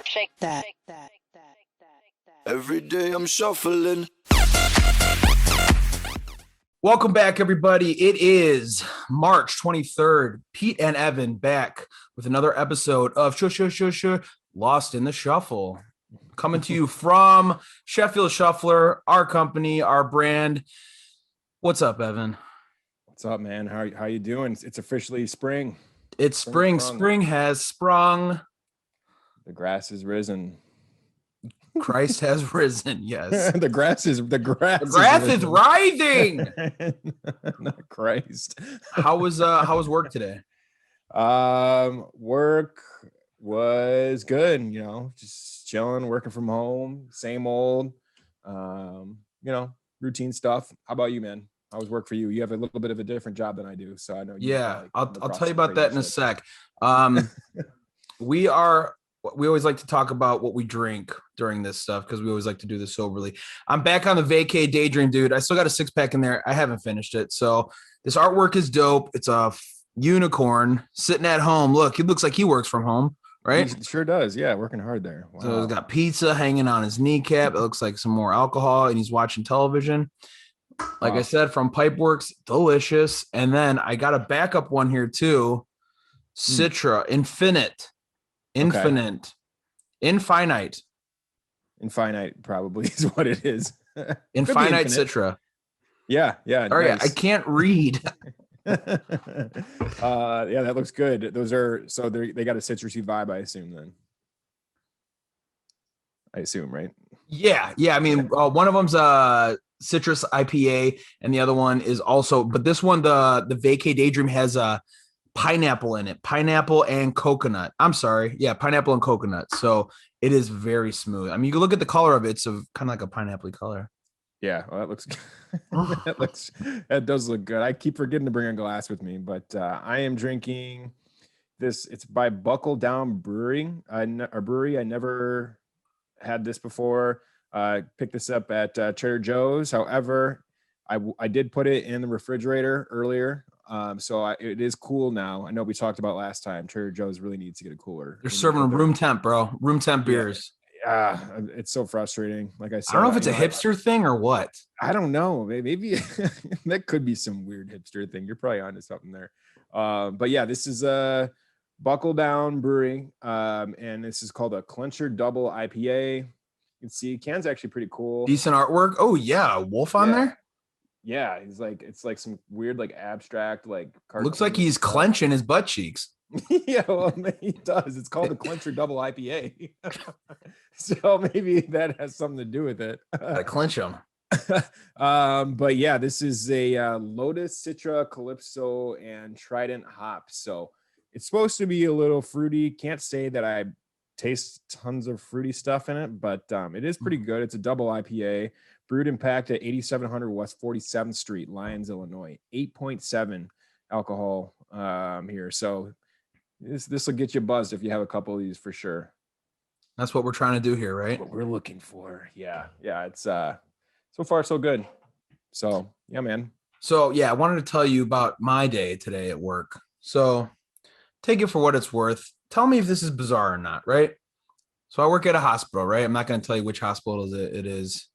Shake that. Every day I'm shuffling. Welcome back, everybody. It is March 23rd. Pete and Evan back with another episode of Lost in the Shuffle. Coming to you from Sheffield Shuffler, our company, our brand. What's up, Evan? What's up, man? How you doing? It's officially spring. It's spring. Spring has sprung. The grass has risen. Christ has risen. Yes. the grass is writhing. Not Christ. How was work today? Work was good, just chilling, working from home, same old, routine stuff. How about you, man? How was work for you? You have a little bit of a different job than I do, so I know. I'll tell you about that in a sec. We always like to talk about what we drink during this stuff because we always like to do this soberly. I'm back on the vacay daydream, dude. I still got a 6-pack in there. I haven't finished it. So this artwork is dope. It's a unicorn sitting at home. Look, he looks like he works from home, right? He sure does. Yeah, working hard there. Wow. So he's got pizza hanging on his kneecap. It looks like some more alcohol, and he's watching television. Like I said, from Pipeworks, delicious. And then I got a backup one here too. Citra, Infinite, Infinite probably is what it is. Infinite Citra. Yeah. All right, nice. I can't read. Yeah, that looks good. Those are they got a citrusy vibe, I assume. Then I assume, right? Yeah. I mean, one of them's citrus IPA, and the other one is also. But this one, the Vacay Daydream, has a pineapple in it. Pineapple and coconut. I'm sorry. Yeah, pineapple and coconut. So it is very smooth. I mean, you can look at the color of it. It's kind of like a pineapple color. Yeah, well, that looks that does look good. I keep forgetting to bring a glass with me, but I am drinking this. It's by Buckle Down Brewery. I never had this before. Picked this up at Trader Joe's. However, I did put it in the refrigerator earlier. So it is cool now. I know we talked about last time. Trader Joe's really needs to get a cooler. They're serving room temp, bro. Room temp beers. Yeah, it's so frustrating. Like I said, I don't know if it's a hipster thing or what. I don't know. Maybe that could be some weird hipster thing. You're probably onto something there. But yeah, this is a Buckle Down Brewery, and this is called a Clencher Double IPA. You can see can's actually pretty cool. Decent artwork. Oh yeah, wolf on there. Yeah, it's like some weird, like abstract, like looks like he's clenching his butt cheeks. Yeah, well, he does. It's called the Clencher Double IPA. So maybe that has something to do with it. I clench him. But yeah, this is a Lotus, Citra, Calypso, and Trident hop. So it's supposed to be a little fruity. Can't say that I taste tons of fruity stuff in it, but it is pretty good. It's a double IPA. Brewed and packed at 8700 West 47th Street, Lyons, Illinois. 8.7 alcohol here. So this will get you buzzed if you have a couple of these for sure. That's what we're trying to do here, right? What we're looking for. Yeah. It's so far so good. So yeah, man. So yeah, I wanted to tell you about my day today at work. So take it for what it's worth. Tell me if this is bizarre or not, right? So I work at a hospital, right? I'm not going to tell you which hospital it is.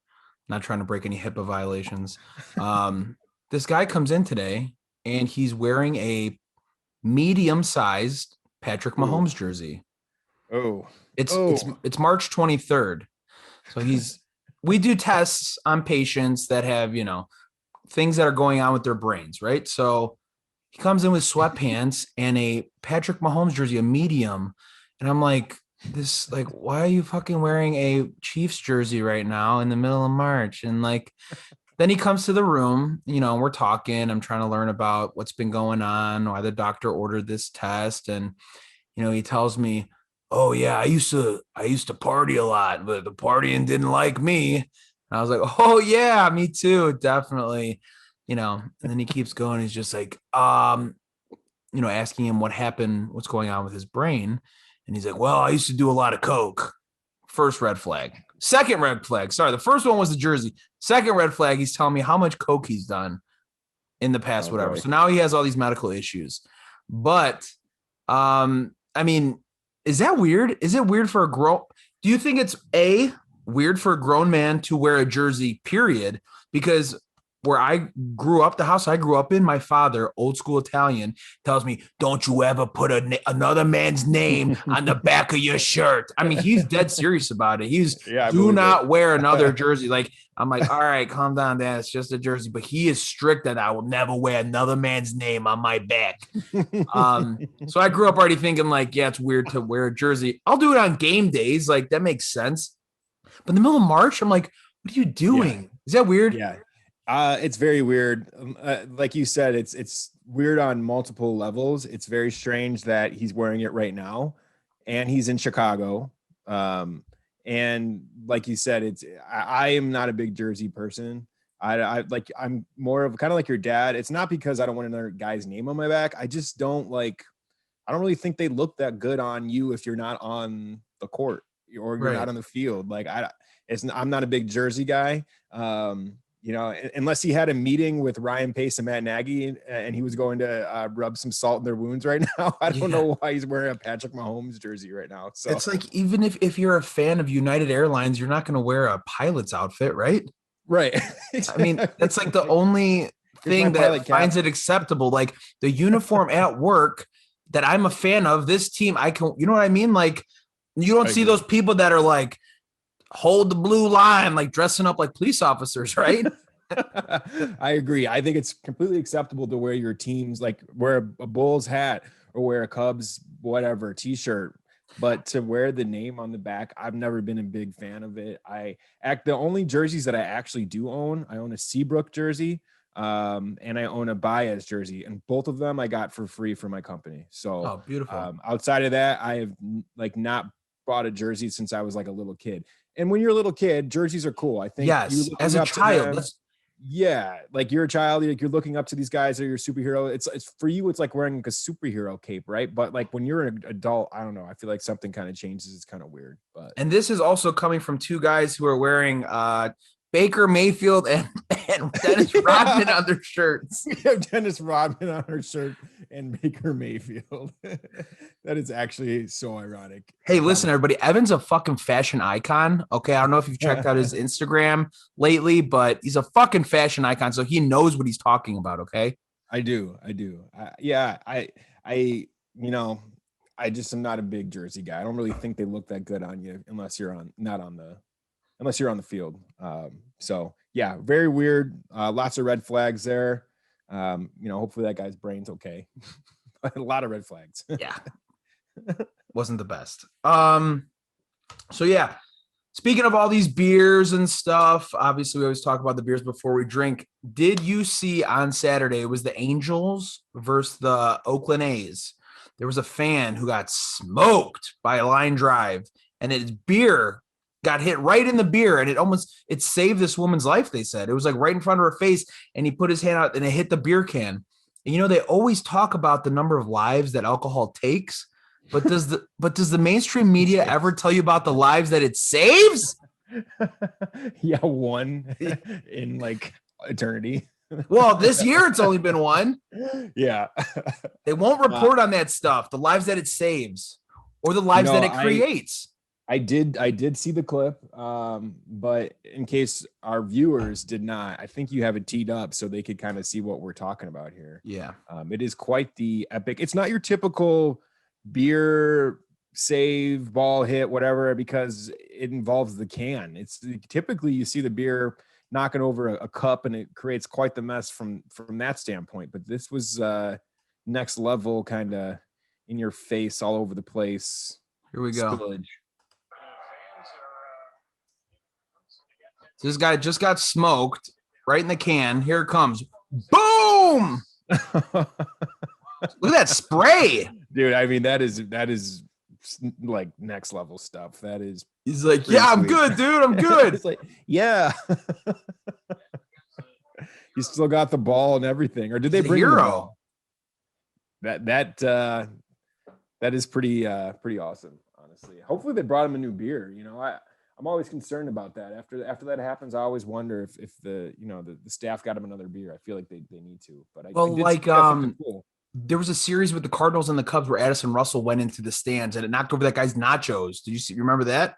Not trying to break any HIPAA violations. This guy comes in today and he's wearing a medium-sized Patrick Mahomes jersey. It's March 23rd. So we do tests on patients that have, things that are going on with their brains, right? So he comes in with sweatpants and a Patrick Mahomes jersey, a medium. And I'm like, why are you fucking wearing a Chiefs jersey right now in the middle of March? And then he comes to the room, we're talking, I'm trying to learn about what's been going on, why the doctor ordered this test. And, he tells me, oh yeah, I used to party a lot, but the partying didn't like me. And I was like, oh yeah, me too. Definitely. And then he keeps going. He's just like, asking him what happened, what's going on with his brain. And he's like, well, I used to do a lot of coke. First red flag. Second red flag. Sorry, the first one was the jersey. Second red flag, he's telling me how much coke he's done in the past, whatever. Boy. So now he has all these medical issues. But, is Is that weird? Is it weird for a grown? Do you think it's weird for a grown man to wear a jersey? Period. Because where I grew up, the house I grew up in, my father, old school Italian, tells me, "Don't you ever put another man's name on the back of your shirt." I mean, he's dead serious about it. He's Yeah, I do believe not it. wear another jersey. Like I'm like, all right, calm down, Dad. It's just a jersey. But he is strict that I will never wear another man's name on my back. So I grew up already thinking like, yeah, it's weird to wear a jersey. I'll do it on game days, like that makes sense. But in the middle of March, I'm like, what are you doing? Yeah. Is that weird? Yeah. It's very weird. Like you said, it's weird on multiple levels. It's very strange that he's wearing it right now, and he's in Chicago. And like you said, I am not a big jersey person. I'm more of kind of like your dad. It's not because I don't want another guy's name on my back. I just don't like. I don't really think they look that good on you if you're not on the court or you're not Right. on the field. Like I'm not a big jersey guy. Unless he had a meeting with Ryan Pace and Matt Nagy and he was going to rub some salt in their wounds right now. I don't know why he's wearing a Patrick Mahomes jersey right now. So it's like, even if you're a fan of United Airlines, you're not going to wear a pilot's outfit, right? right. I mean, that's like the only thing that finds it acceptable. Like the uniform at work that I'm a fan of, this team, I can, you know what I mean? Like you don't see those people that are like, hold the blue line, like dressing up like police officers, right? I agree. I think it's completely acceptable to wear your team's, like wear a Bulls hat or wear a Cubs, whatever t-shirt, but to wear the name on the back, I've never been a big fan of it. The only jerseys that I actually do own, I own a Seabrook jersey, and I own a Baez jersey, and both of them I got for free from my company. So, beautiful. Outside of that, I have like not bought a jersey since I was like a little kid. And when you're a little kid, jerseys are cool. I think yes, as a child, like you're a child, you're looking up to these guys that are your superhero. It's for you, it's like wearing like a superhero cape, right? But like when you're an adult, I don't know. I feel like something kind of changes. It's kind of weird. But and this is also coming from two guys who are wearing Baker Mayfield and Dennis Rodman on their shirts. We have Dennis Rodman on our shirt and Baker Mayfield. That is actually so ironic. Hey, listen, everybody. Evan's a fucking fashion icon. Okay. I don't know if you've checked out his Instagram lately, but he's a fucking fashion icon. So he knows what he's talking about. Okay. I do. I just am not a big jersey guy. I don't really think they look that good on you unless you're on the field. So yeah, very weird. Lots of red flags there. Hopefully that guy's brain's okay. A lot of red flags. Yeah. Wasn't the best. So yeah, speaking of all these beers and stuff, obviously we always talk about the beers before we drink. Did you see on Saturday, it was the Angels versus the Oakland A's? There was a fan who got smoked by a line drive, and his beer got hit right in the beer, and it saved this woman's life. They said it was like right in front of her face, and he put his hand out and it hit the beer can. And they always talk about the number of lives that alcohol takes, but does the mainstream media ever tell you about the lives that it saves? Yeah, one in like eternity. Well, this year it's only been one. Yeah. They won't report on that stuff, the lives that it saves or the lives that it creates. I did see the clip, but in case our viewers did not, I think you have it teed up so they could kind of see what we're talking about here. Yeah. It is quite the epic. It's not your typical beer save, ball hit, whatever, because it involves the can. It's typically you see the beer knocking over a cup and it creates quite the mess from that standpoint. But this was next level, kind of in your face, all over the place. Here we go. Spillage. So this guy just got smoked right in the can. Here it comes. Boom! Look at that spray. Dude, I mean, that is like next level stuff. That is. He's like, yeah, I'm good, dude. I'm good. It's like, yeah. You still got the ball and everything. Or did they bring the ball? That is pretty awesome, honestly. Hopefully they brought him a new beer. I'm always concerned about that. After that happens, I always wonder if the staff got him another beer. I feel like they need to. But cool. there was a series with the Cardinals and the Cubs where Addison Russell went into the stands and it knocked over that guy's nachos. Did you remember that?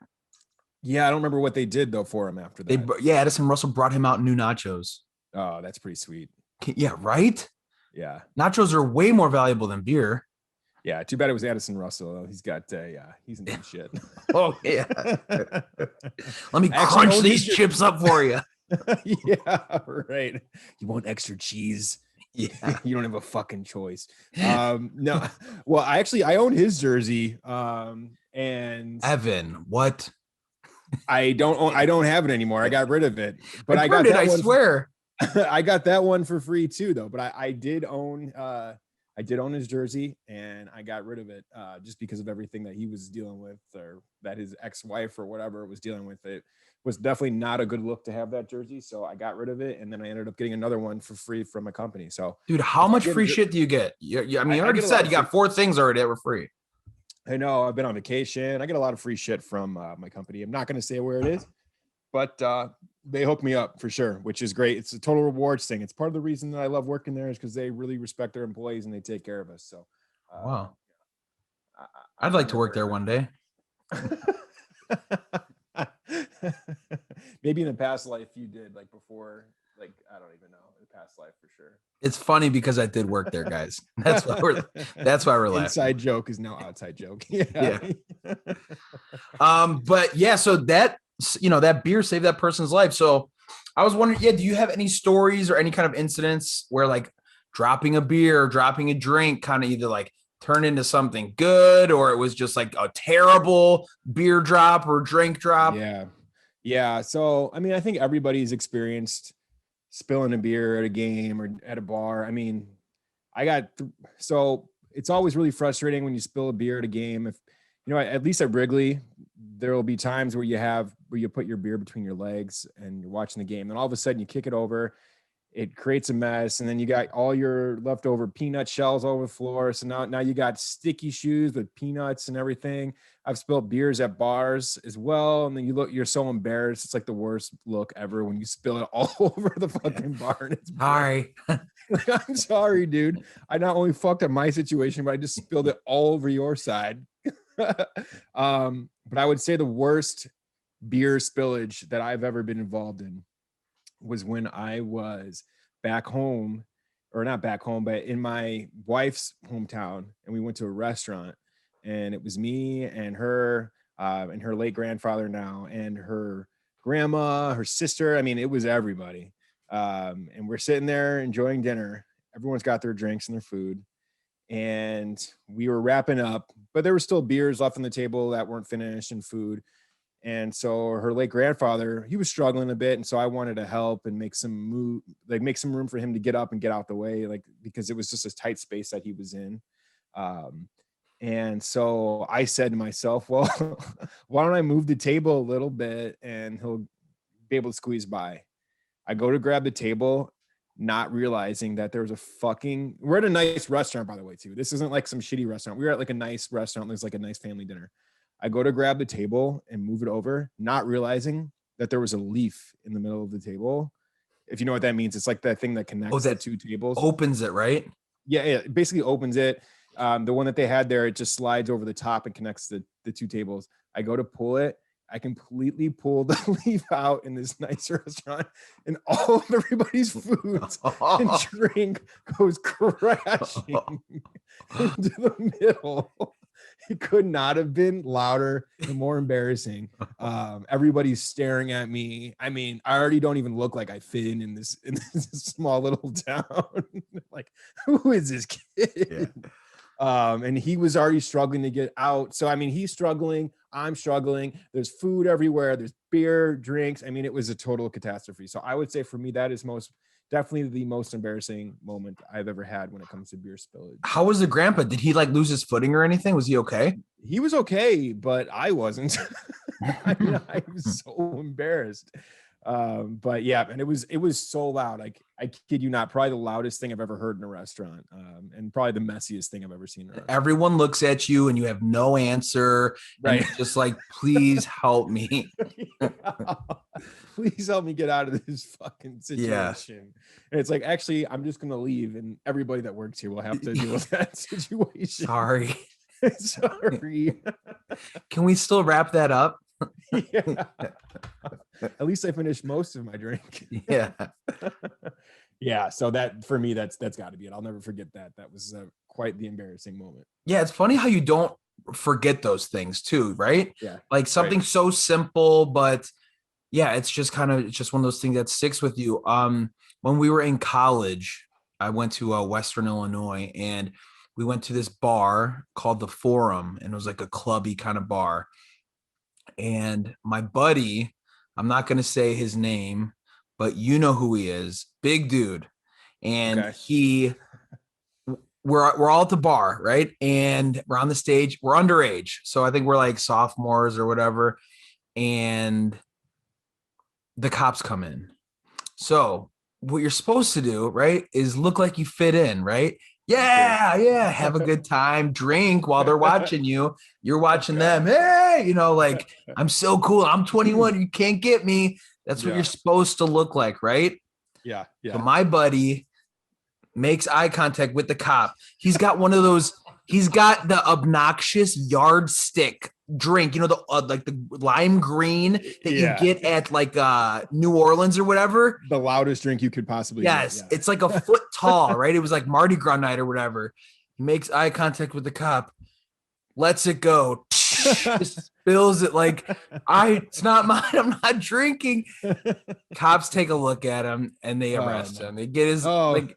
Yeah, I don't remember what they did though for him after that. Addison Russell brought him out new nachos. Oh, that's pretty sweet. Yeah, right? Yeah. Nachos are way more valuable than beer. Yeah, too bad it was Addison Russell. He's got, he's in good shit. Oh, yeah. Let me crunch these chips up for you. Yeah, right. You want extra cheese? Yeah. You don't have a fucking choice. No. Well, I own his jersey. And Evan, what? I don't have it anymore. I got rid of it. But I got it, I swear. I got that one for free too, though. But I did own his jersey, and I got rid of it just because of everything that he was dealing with, or that his ex-wife or whatever was dealing with. It was definitely not a good look to have that jersey, so I got rid of it, and then I ended up getting another one for free from a company. So, dude, how much free shit do you get? I mean, you already said you got 4 things already that were free. I know. I've been on vacation. I get a lot of free shit from my company. I'm not going to say where it is, but they hook me up for sure, which is great. It's a total rewards thing. It's part of the reason that I love working there is because they really respect their employees and they take care of us. So, wow. I'd like to work there one day. Maybe in a past life you did, like before, like, I don't even know, in a past life for sure. It's funny because I did work there, guys. That's why we're laughing. Inside joke is now outside joke. Yeah. But yeah, so that, that beer saved that person's life. So I was wondering, do you have any stories or any kind of incidents where like dropping a beer, dropping a drink kind of either like turned into something good, or it was just like a terrible beer drop or drink drop? Yeah. So, I mean, I think everybody's experienced spilling a beer at a game or at a bar. I mean, so it's always really frustrating when you spill a beer at a game. If, at least at Wrigley, there will be times where you put your beer between your legs and you're watching the game. Then all of a sudden you kick it over, it creates a mess. And then you got all your leftover peanut shells over the floor. So now you got sticky shoes with peanuts and everything. I've spilled beers at bars as well. And then you're so embarrassed. It's like the worst look ever when you spill it all over the fucking bar. And it's sorry. I'm sorry, dude. I not only fucked up my situation, but I just spilled it all over your side. But I would say the worst beer spillage that I've ever been involved in was when I was back home, or not back home, but in my wife's hometown, and we went to a restaurant, and it was me and her late grandfather now, and her grandma, her sister. I mean, it was everybody. And we're sitting there enjoying dinner. Everyone's got their drinks and their food. And we were wrapping up, but there were still beers left on the table that weren't finished and food. And so her late grandfather, he was struggling a bit. And so I wanted to help and make some room for him to get up and get out the way, like, because it was just a tight space that he was in. And so I said to myself, well, why don't I move the table a little bit and he'll be able to squeeze by. I go to grab the table, not realizing that there was we're at a nice restaurant, by the way, too. This isn't like some shitty restaurant. We were at like a nice restaurant. There's like a nice family dinner. I go to grab the table and move it over, not realizing that there was a leaf in the middle of the table. If you know what that means, it's like that thing that connects the two tables. Opens it, right? Yeah, it basically opens it. The one that they had there, it just slides over the top and connects the two tables. I go to pull it. I completely pulled the leaf out in this nice restaurant, and all of everybody's food and drink goes crashing into the middle. It could not have been louder and more embarrassing. Everybody's staring at me. I mean, I already don't even look like I fit in this small little town. Like, who is this kid? Yeah. And he was already struggling to get out. So, I mean, he's struggling. I'm struggling. There's food everywhere. There's beer, drinks. I mean, it was a total catastrophe. So I would say for me, that is definitely the most embarrassing moment I've ever had when it comes to beer spillage. How was the grandpa? Did he like lose his footing or anything? Was he okay? He was okay, but I wasn't. I mean, I was so embarrassed. But yeah, and it was so loud. Like, I kid you not, probably the loudest thing I've ever heard in a restaurant, and probably the messiest thing I've ever seen in a restaurant. Everyone looks at you and you have no answer, right? And it's just like, please help me. please help me get out of this fucking Yeah. situation. And it's like, actually, I'm just gonna leave, and everybody that works here will have to deal with that situation. Sorry. Sorry. Can we still wrap that up? Yeah. At least I finished most of my drink. Yeah. Yeah. So that, for me, that's got to be it. I'll never forget that. That was quite the embarrassing moment. Yeah, it's funny how you don't forget those things too, right? Yeah. Like something so simple, but yeah, it's just one of those things that sticks with you. When we were in college, I went to Western Illinois, and we went to this bar called the Forum, and it was like a clubby kind of bar. And my buddy, I'm not going to say his name, but you know who he is, big dude. And we're all at the bar, right? And we're on the stage, we're underage. So I think we're like sophomores or whatever. And the cops come in. So what you're supposed to do, right, is look like you fit in, right? Yeah, have a good time, drink while they're watching you. You're watching them. Hey, like, I'm so cool. I'm 21. You can't get me. That's what you're supposed to look like, right? Yeah. So my buddy makes eye contact with the cop. He's got one of those. He's got the obnoxious yardstick drink, the lime green that you get at like New Orleans or whatever. The loudest drink you could possibly get. Yeah. It's like a foot tall, right? It was like Mardi Gras night or whatever. He makes eye contact with the cop, lets it go, just spills it like, it's not mine. I'm not drinking. Cops take a look at him and they arrest him. They get his we're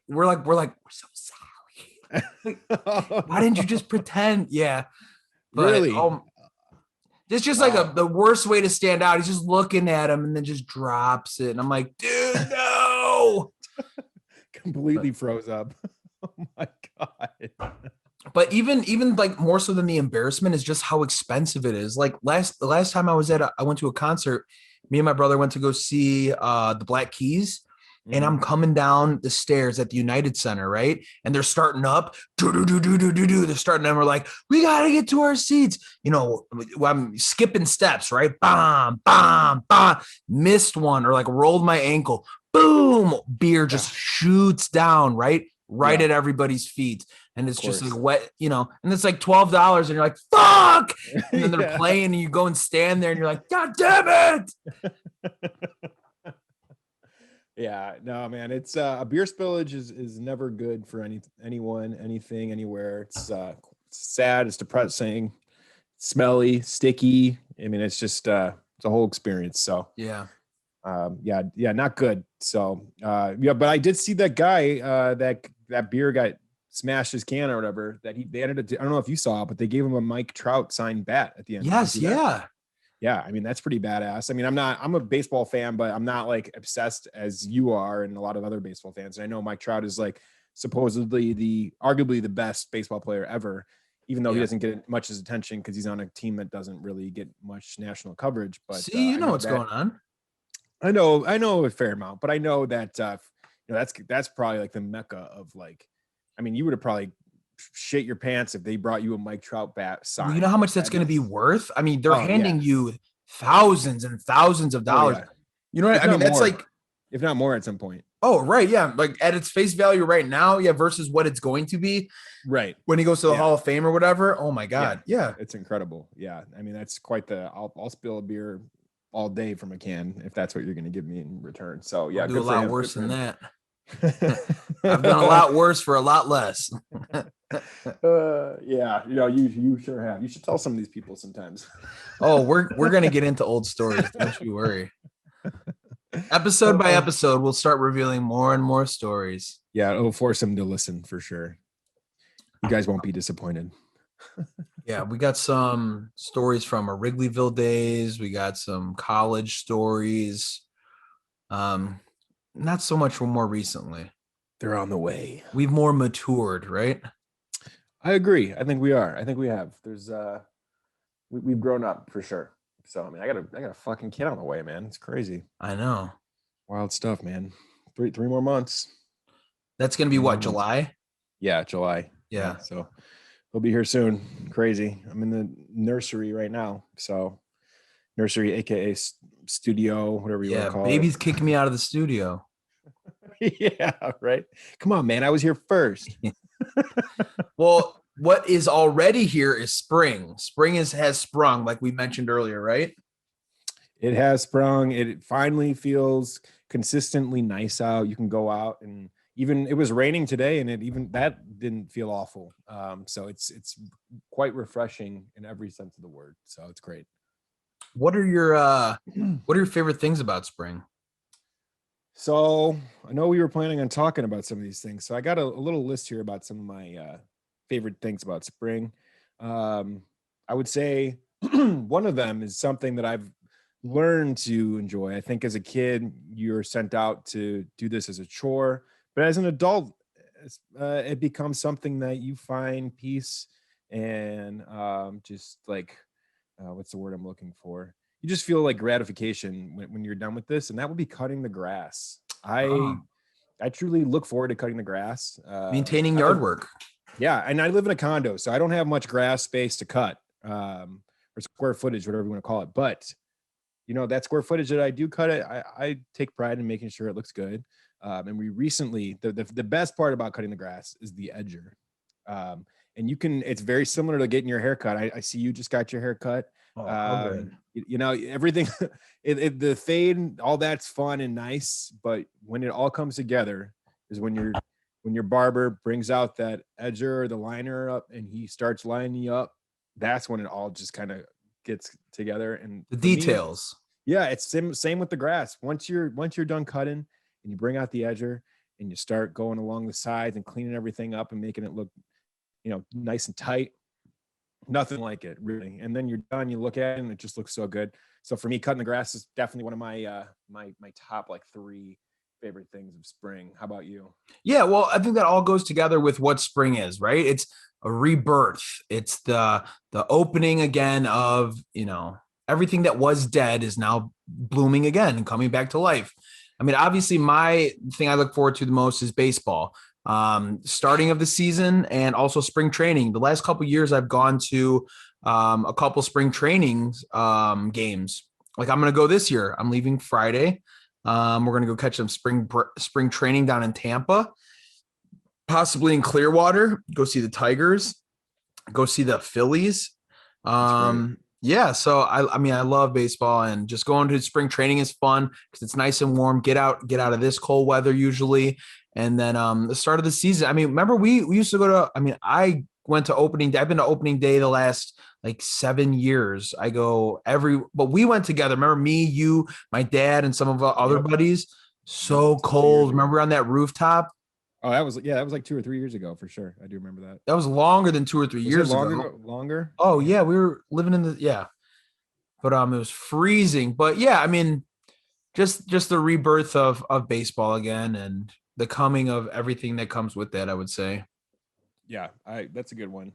so sorry. Why didn't you just pretend? Yeah. But, really? it's just like the worst way to stand out. He's just looking at him and then just drops it. And I'm like, dude, no. Completely froze up. Oh my God. But even like more so than the embarrassment is just how expensive it is. Like the last time I went to a concert, me and my brother went to go see the Black Keys. And I'm coming down the stairs at the United Center, right? And they're starting up. They're starting, and we're like, we got to get to our seats. I'm skipping steps, right? Bam, bam, bam. Missed one or like rolled my ankle. Boom. Beer just shoots down, right? Right at everybody's feet. And it's just like wet, and it's like $12. And you're like, fuck. And then they're playing and you go and stand there and you're like, God damn it. Yeah, no, man, it's a beer spillage is never good for anyone, anything, anywhere. It's sad, it's depressing, smelly, sticky. I mean, it's just it's a whole experience. So yeah, not good. So but I did see that guy that beer got smashed his can or whatever. They ended up. I don't know if you saw it, but they gave him a Mike Trout signed bat at the end. Yes, yeah. Yeah, I mean, that's pretty badass. I mean, I'm a baseball fan, but I'm not like obsessed as you are and a lot of other baseball fans. And I know Mike Trout is like supposedly arguably the best baseball player ever, even though he doesn't get much as attention because he's on a team that doesn't really get much national coverage. But see, what's going on. I know a fair amount, but I know that that's probably like the mecca of like, I mean, you would have probably shit your pants if they brought you a Mike Trout bat sign. Well, you know how much that's going to be worth? I mean, they're handing you thousands and thousands of dollars. You know what I mean? That's more, like, if not more at some point. Oh, right. Yeah. Like at its face value right now. Yeah. Versus what it's going to be. Right. When he goes to the Hall of Fame or whatever. Oh my God. Yeah. It's incredible. Yeah. I mean, that's quite I'll spill a beer all day from a can if that's what you're going to give me in return. So yeah. I'll do a lot worse than that. I've done a lot worse for a lot less. You sure have. You should tell some of these people sometimes. Oh, we're gonna get into old stories. Don't you worry. Episode by episode, we'll start revealing more and more stories. Yeah, it'll force them to listen for sure. You guys won't be disappointed. Yeah, we got some stories from our Wrigleyville days. We got some college stories. Not so much more recently. They're on the way. We've more matured, right? I agree. I think we are. I think we have. There's we've grown up for sure. So I mean, I got a fucking kid on the way, man. It's crazy. I know. Wild stuff, man. Three more months. That's gonna be what, July? Yeah, July. Yeah. So he'll be here soon. Crazy. I'm in the nursery right now. So nursery, aka studio, whatever you want Yeah, to call baby's kicking me out of the studio. it. Yeah, right. Come on, man. I was here first. Well, what is already here is spring. Spring has sprung, like we mentioned earlier, right? It has sprung. It finally feels consistently nice out. You can go out, and even it was raining today, and it even that didn't feel awful. So it's quite refreshing in every sense of the word. So it's great. What are your favorite things about spring? So I know we were planning on talking about some of these things. So I got a little list here about some of my favorite things about spring. Um, I would say one of them is something that I've learned to enjoy. I think as a kid, you're sent out to do this as a chore, but as an adult, it becomes something that you find peace and just like what's the word I'm looking for? You just feel like gratification when you're done with this, and that would be cutting the grass. I Oh, I truly look forward to cutting the grass. maintaining I yard live, work. yeah, and I live in a condo, so I don't have much grass space to cut, or square footage, whatever you want to call it. But that square footage that I do cut it, I take pride in making sure it looks good. And we recently, the best part about cutting the grass is the edger. And it's very similar to getting your hair cut. I see you just got your hair cut. Oh, good. Everything, the fade, all that's fun and nice. But when it all comes together is when your barber brings out that edger or the liner up and he starts lining you up, that's when it all just kind of gets together. And The for me, details. yeah, it's same with the grass. Once you're done cutting and you bring out the edger and you start going along the sides and cleaning everything up and making it look, nice and tight. Nothing like it, really. And then you're done, you look at it and it just looks so good. So for me, cutting the grass is definitely one of my top like three favorite things of spring. How about you? Yeah, well, I think that all goes together with what spring is, right? It's a rebirth. It's the opening again of, everything that was dead is now blooming again and coming back to life. I mean, obviously my thing I look forward to the most is baseball. Starting of the season and also spring training. The last couple of years I've gone to a couple spring trainings games. Like I'm going to go this year. I'm leaving Friday. We're going to go catch some spring training down in Tampa, possibly in Clearwater. Go see the Tigers. Go see the Phillies. That's great. Yeah, so I mean I love baseball and just going to spring training is fun because it's nice and warm. Get out of this cold weather usually, and then the start of the season. I mean, remember we used to go to. I mean, I went to opening day. I've been to opening day the last like 7 years. I go but we went together. Remember me, you, my dad, and some of our other Yep. buddies. Yep. So 2 years cold. ago. Remember on that rooftop? Oh, that was like 2 or 3 years ago for sure. I do remember that. That was longer than 2 or 3 Was it years longer ago. ago? Longer? Oh Man. yeah, we were living in the yeah. But it was freezing. But yeah, I mean, just the rebirth of baseball again and the coming of everything that comes with that, I would say. Yeah, that's a good one.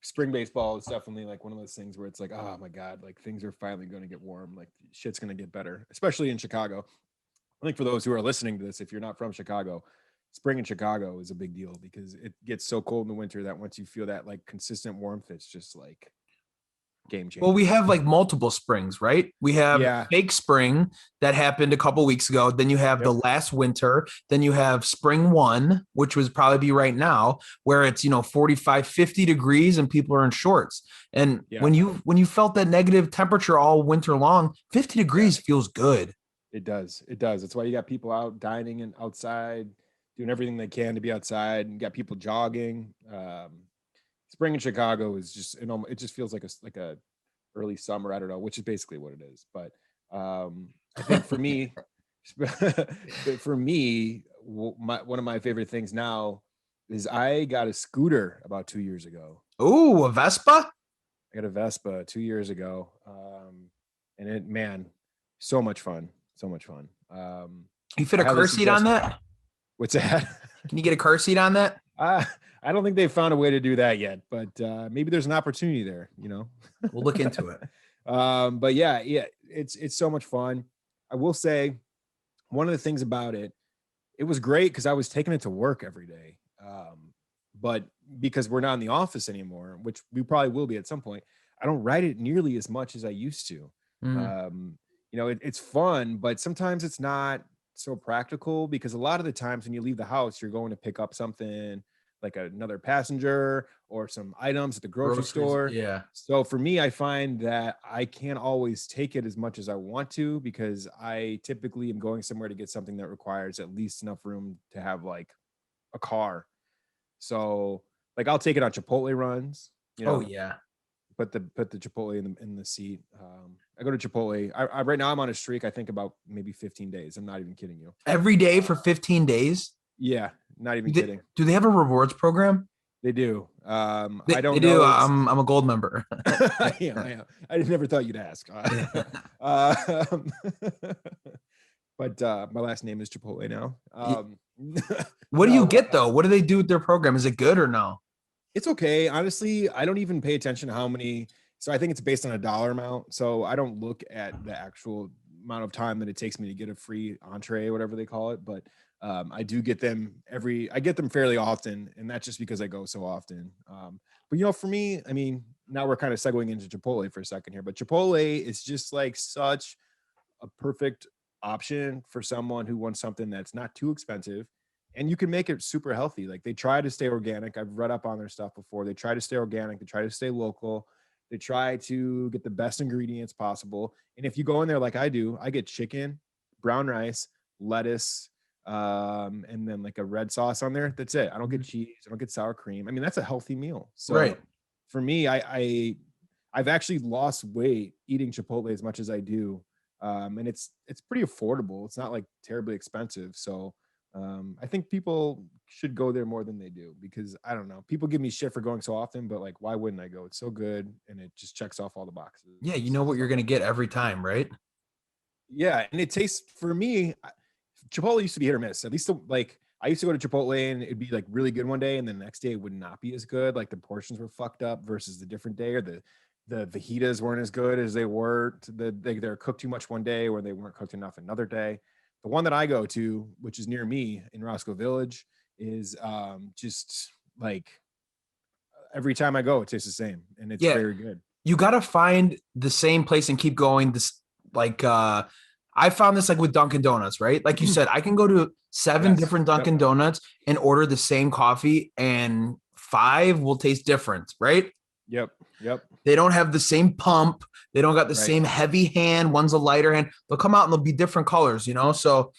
Spring baseball is definitely like one of those things where it's like, oh my God, like things are finally going to get warm. Like shit's going to get better, especially in Chicago. I think for those who are listening to this, if you're not from Chicago, spring in Chicago is a big deal because it gets so cold in the winter that once you feel that like consistent warmth, it's just like game Well, we changer. have like multiple springs, right? We have Yeah. fake spring that happened a couple weeks ago. Then you have the Yep. last winter. Then you have spring one, which would probably be right now, where it's 45, 50 degrees and people are in shorts. And Yeah. when you felt that negative temperature all winter long, 50 Yeah. degrees feels good. It does. It does. That's why you got people out dining and outside, doing everything they can to be outside, and you got people jogging. Spring in Chicago is just it just feels like a early summer. I don't know, which is basically what it is. But I think for me, one of my favorite things now is I got a scooter about 2 years ago. Ooh, a Vespa? I got a Vespa 2 years ago, and man, so much fun, so much fun. You fit I a car highly seat on suggest. that? What's that? Can you get a car seat on that? I don't think they've found a way to do that yet, but maybe there's an opportunity there. We'll look into it. But yeah, it's so much fun. I will say one of the things about it was great because I was taking it to work every day. But because we're not in the office anymore, which we probably will be at some point, I don't ride it nearly as much as I used to. Mm. It's fun, but sometimes it's not so practical because a lot of the times when you leave the house, you're going to pick up something like another passenger or some items at the grocery Groceries. store. Yeah. So for me, I find that I can't always take it as much as I want to because I typically am going somewhere to get something that requires at least enough room to have like a car. So like I'll take it on Chipotle runs, you Oh know, yeah. put the Chipotle in the seat. I go to Chipotle. I right now I'm on a streak. I think about maybe 15 days. I'm not even kidding you. Every day for 15 days. Yeah, not even Do they, kidding. do they have a rewards program? They do. I They don't do. know. I'm a gold member. I am. I am. I never thought you'd ask. Yeah. Um, but my last name is Chipotle now. What do you No, get though? What do they do with their program? Is it good or no? it's okay. Honestly, I don't even pay attention to how many. So I think it's based on a dollar amount. So I don't look at the actual amount of time that it takes me to get a free entree, whatever they call it. But I do get them I get them fairly often. And that's just because I go so often. But for me, I mean, now we're kind of segueing into Chipotle for a second here, but Chipotle is just like such a perfect option for someone who wants something that's not too expensive and you can make it super healthy. Like they try to stay organic. I've read up on their stuff before. They try to stay organic, they try to stay local, they try to get the best ingredients possible. And if you go in there like I do, I get chicken, brown rice, lettuce, and then like a red sauce on there. That's it. I don't get cheese, I don't get sour cream. I mean, that's a healthy meal. So Right. for me, I've actually lost weight eating Chipotle as much as I do. And it's pretty affordable. It's not like terribly expensive. So I think people should go there more than they do because I don't know. People give me shit for going so often, but like, why wouldn't I go? It's so good and it just checks off all the boxes. Yeah, you know what you're gonna get every time, right? Yeah, and it tastes for me. Chipotle used to be hit or miss. At least like I used to go to Chipotle and it'd be like really good one day, and the next day it would not be as good. Like the portions were fucked up versus the different day, or the fajitas weren't as good as they were. They're cooked too much one day, or they weren't cooked enough another day. The one that I go to, which is near me in Roscoe Village, is just like every time I go, it tastes the same, and it's Yeah, very good. you gotta find the same place and keep going. This like I found this like with Dunkin' Donuts, right? Like you said, I can go to 7 Yes. different Yep. Dunkin' Donuts and order the same coffee, and 5 will taste different, right? Yep. Yep. They don't have the same pump. They don't got the Right. same heavy hand. One's a lighter hand. They'll come out and they'll be different colors, you know? So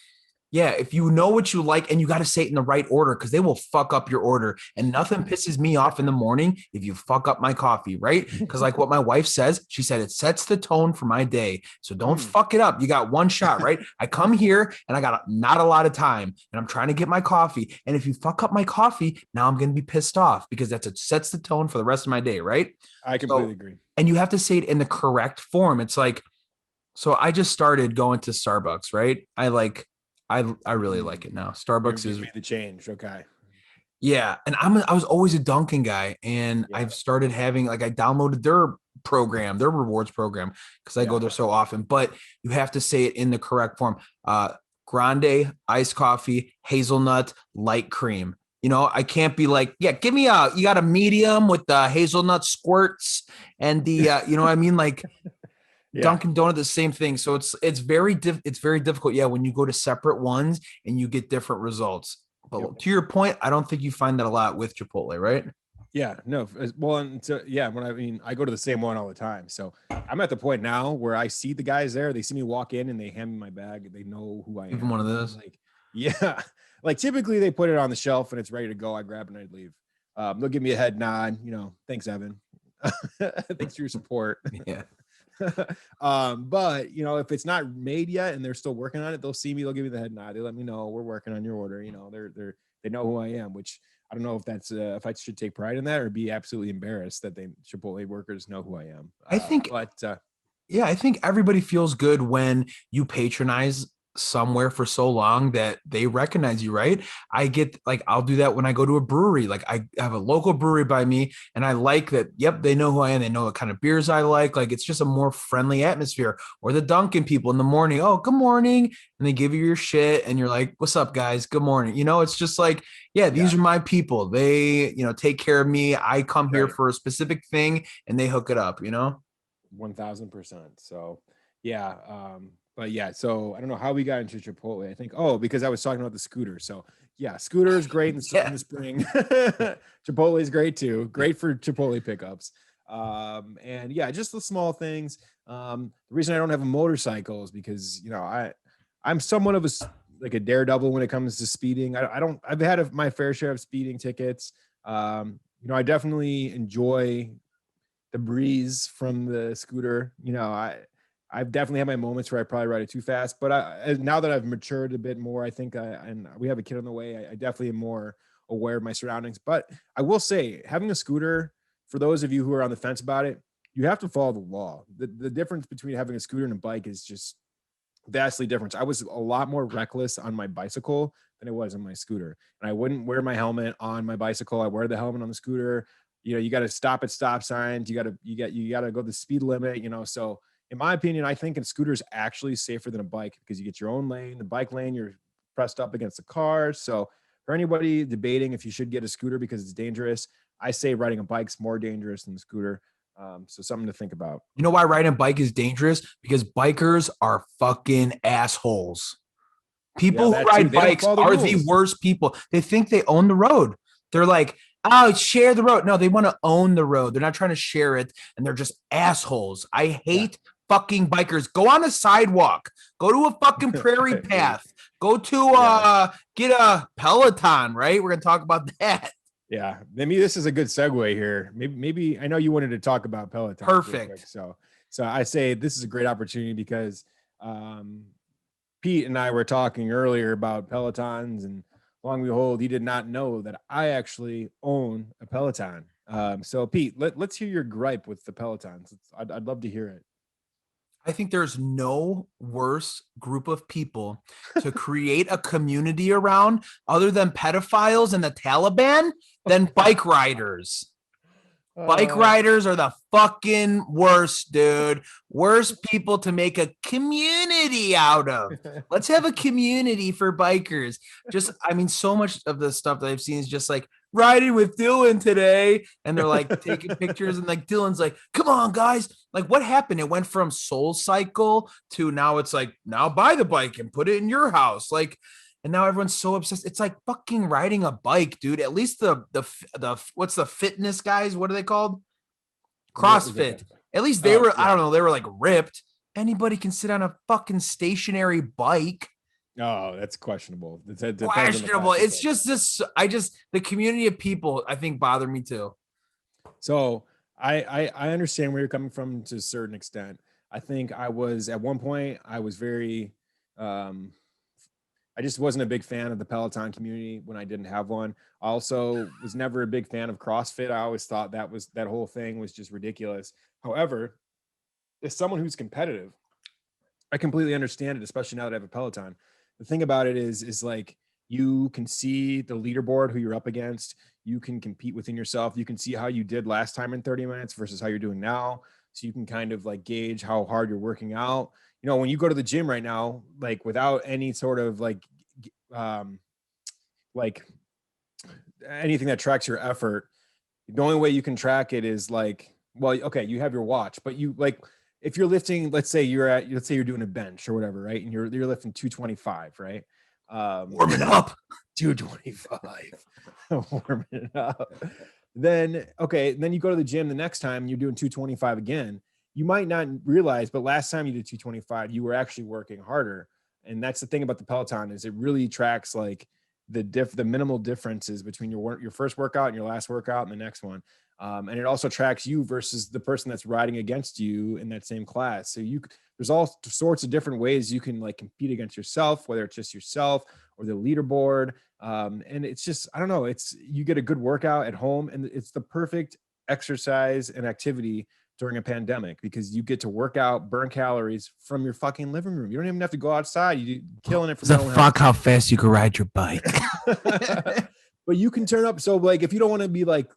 yeah, if you know what you like and you got to say it in the right order because they will fuck up your order. And nothing pisses me off in the morning if you fuck up my coffee, right? Because, like what my wife says, she said, it sets the tone for my day. So don't fuck it up. You got one shot, right? I come here and I got not a lot of time and I'm trying to get my coffee. And if you fuck up my coffee, now I'm going to be pissed off because sets the tone for the rest of my day, right? I completely agree. And you have to say it in the correct form. It's like, so I just started going to Starbucks, right? I really like it now. Starbucks You is made the change. Okay. yeah, and I was always a Dunkin' guy, and Yeah. I've started having like I downloaded their program, their rewards program, because I go Yeah. there so often. But you have to say it in the correct form. Grande, iced coffee, hazelnut, light cream. You know, I can't be like, yeah, give me you got a medium with the hazelnut squirts and the, you know what I mean? Like Yeah. Dunkin' Donut, the same thing. So it's very difficult. Yeah, when you go to separate ones and you get different results. But Yep. to your point, I don't think you find that a lot with Chipotle, right? Yeah, no. Well, and so yeah, I go to the same one all the time. So I'm at the point now where I see the guys there, they see me walk in and they hand me my bag, they know who I Even am. one of I'm those. like, yeah. Like typically they put it on the shelf and it's ready to go. I grab it and I leave. They'll give me a head nod, thanks, Evan. Thanks for your support. Yeah. But if it's not made yet and they're still working on it, they'll see me, they'll give me the head nod. They let me know we're working on your order. They know who I am, which I don't know if that's if I should take pride in that or be absolutely embarrassed that Chipotle workers know who I am. I think yeah, I think everybody feels good when you patronize somewhere for so long that they recognize you, right? I get like I'll do that when I go to a brewery. Like I have a local brewery by me and I like that, yep, they know who I am. They know what kind of beers I like. Like it's just a more friendly atmosphere. Or the Dunkin' people in the morning, oh, good morning. And they give you your shit and you're like, what's up, guys? Good morning. It's just like, yeah, these are my people. They, take care of me. I come here Right. for a specific thing and they hook it up, 1000%. So Yeah. But yeah, so I don't know how we got into Chipotle. I think, because I was talking about the scooter. So yeah, scooter is great in Yeah. the spring. Chipotle is great too. Great for Chipotle pickups. And yeah, just the small things. The reason I don't have a motorcycle is because, I'm somewhat of like a daredevil when it comes to speeding. I've had my fair share of speeding tickets. I definitely enjoy the breeze from the scooter. I've definitely had my moments where I probably ride it too fast, but now that I've matured a bit more, I think and we have a kid on the way, I definitely am more aware of my surroundings. But I will say, having a scooter, for those of you who are on the fence about it, you have to follow the law. The difference between having a scooter and a bike is just vastly different. I was a lot more reckless on my bicycle than it was on my scooter. And I wouldn't wear my helmet on my bicycle. I wear the helmet on the scooter. You got to stop at stop signs. You got to go the speed limit, so in my opinion, I think a scooter is actually safer than a bike because you get your own lane. The bike lane, you're pressed up against the car. So for anybody debating if you should get a scooter because it's dangerous, I say riding a bike's more dangerous than the scooter. So something to think about. You know why riding a bike is dangerous? Because bikers are fucking assholes. Yeah, People who that too. ride They don't bikes follow the are the rules. worst people. They think they own the road. They're like, oh, share the road. No, they want to own the road. They're not trying to share it. And they're just assholes. I Yeah. hate fucking bikers. Go on a sidewalk. Go to a fucking prairie path. Go to get a Peloton, right? We're gonna talk about that. Yeah, maybe this is a good segue here. Maybe I know you wanted to talk about Peloton. Perfect. So I say this is a great opportunity because um, Pete and I were talking earlier about Pelotons, and long and behold, he did not know that I actually own a Peloton. So Pete, let's hear your gripe with the Pelotons. I'd love to hear it. I think there's no worse group of people to create a community around other than pedophiles and the Taliban than bike riders. Bike riders are the fucking worst, dude. Worst people to make a community out of. Let's have a community for bikers. So much of the stuff that I've seen is just like riding with Dylan today. And they're like taking pictures, and like Dylan's like, come on, guys. Like, what happened? It went from Soul Cycle to now it's like, now buy the bike and put it in your house. Like, and now everyone's so obsessed. It's like fucking riding a bike, dude. At least the what's the fitness guys? What are they called? CrossFit. At least they were, I don't know, they were like ripped. Anybody can sit on a fucking stationary bike. Oh, that's questionable. Questionable. It's just this. The community of people, I think, bother me too. So I understand where you're coming from to a certain extent. I think I was at one point, I was very, I just wasn't a big fan of the Peloton community when I didn't have one. I also was never a big fan of CrossFit. I always thought that whole thing was just ridiculous. However, as someone who's competitive, I completely understand it, especially now that I have a Peloton. The thing about it is like you can see the leaderboard, who you're up against. You can compete within yourself. You can see how you did last time in 30 minutes versus how you're doing now. So you can kind of like gauge how hard you're working out. When you go to the gym right now, like without any sort of like anything that tracks your effort, the only way you can track it is like, well, okay, you have your watch, but you like, if you're lifting, let's say you're doing a bench or whatever, right? And you're lifting 225, right? Warming up. 225. Warming it up. Then you go to the gym the next time, you're doing 225 again. You might not realize, but last time you did 225, you were actually working harder. And that's the thing about the Peloton, is it really tracks like the minimal differences between your first workout and your last workout and the next one. And it also tracks you versus the person that's riding against you in that same class. So there's all sorts of different ways you can like compete against yourself, whether it's just yourself or the leaderboard. And it's just, I don't know, you get a good workout at home, and it's the perfect exercise and activity during a pandemic because you get to work out, burn calories from your fucking living room. You don't even have to go outside. You're killing it for fuck how fast you can ride your bike. But you can turn up. So like, if you don't want to be like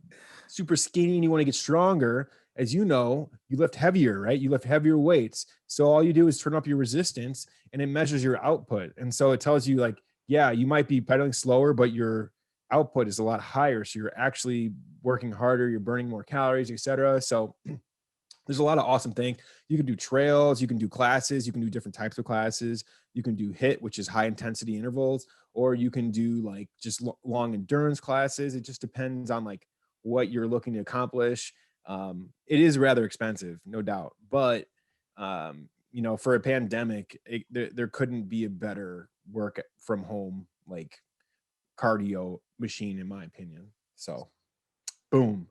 super skinny and you want to get stronger, as you know, you lift heavier, right? You lift heavier weights. So all you do is turn up your resistance, and it measures your output. And so it tells you like, yeah, you might be pedaling slower, but your output is a lot higher. So you're actually working harder, you're burning more calories, etc. So There's a lot of awesome things. You can do trails, you can do classes, you can do different types of classes. You can do HIIT, which is high intensity intervals, or you can do like just long endurance classes. It just depends on like what you're looking to accomplish. It is rather expensive, no doubt, but you know, for a pandemic, there couldn't be a better work from home like cardio machine, in my opinion. So, boom.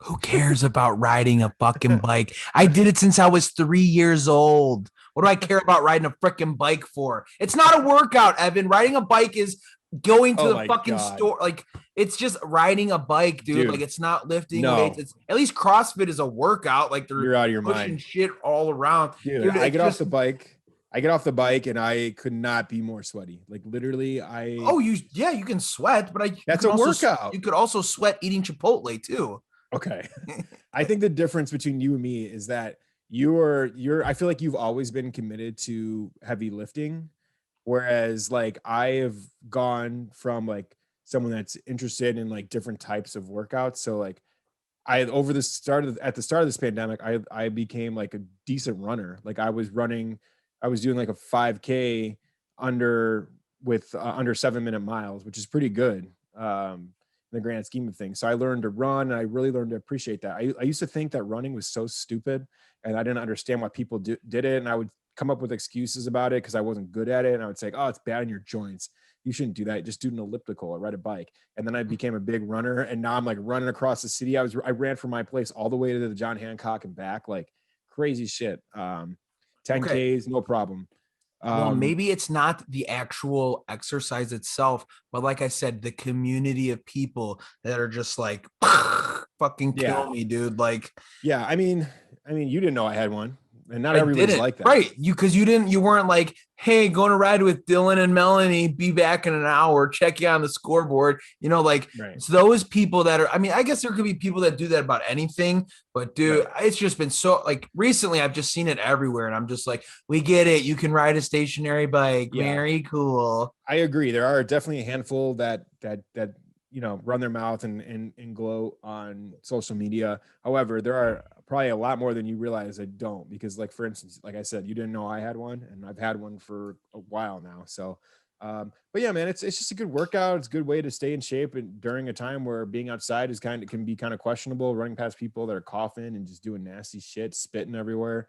Who cares about riding a fucking bike? I did it since I was 3 years old. What do I care about riding a freaking bike for? It's not a workout, Evan. Riding a bike is going to the fucking store. Like, it's just riding a bike, dude. Like, it's not lifting weights. It's at least CrossFit is a workout. Like, you're out of your pushing mind. Shit all around. Dude, I get off the bike. I get off the bike and I could not be more sweaty. Like literally, you can sweat, but that's a workout. You could also sweat eating Chipotle too. Okay. I think the difference between you and me is that I feel like you've always been committed to heavy lifting. Whereas like I have gone from like someone that's interested in like different types of workouts. So like at the start of this pandemic, I became like a decent runner. Like I was doing like a 5K under 7-minute miles, which is pretty good. In the grand scheme of things. So I learned to run and I really learned to appreciate that. I used to think that running was so stupid and I didn't understand why people did it. And I would come up with excuses about it because I wasn't good at it. And I would say, oh, it's bad on your joints. You shouldn't do that. Just do an elliptical or ride a bike. And then I became a big runner. And now I'm like running across the city. I ran from my place all the way to the John Hancock and back, like crazy shit. 10Ks, no problem. Well, maybe it's not the actual exercise itself, but like I said, the community of people that are just like, fucking kill me, dude. Like, yeah, I mean, you didn't know I had one, and not everyone's like that, right? You weren't like, hey, going to ride with Dylan and Melanie, be back in an hour, check you on the scoreboard. You know, like it's those people that are, I mean, I guess there could be people that do that about anything, but dude, it's just been so like recently I've just seen it everywhere. And I'm just like, we get it. You can ride a stationary bike. Yeah. Very cool. I agree. There are definitely a handful that, you know, run their mouth and gloat on social media. However, there are probably a lot more than you realize that don't, because like, for instance, like I said, you didn't know I had one and I've had one for a while now. So, but yeah, man, it's just a good workout. It's a good way to stay in shape and during a time where being outside can be kind of questionable, running past people that are coughing and just doing nasty shit, spitting everywhere.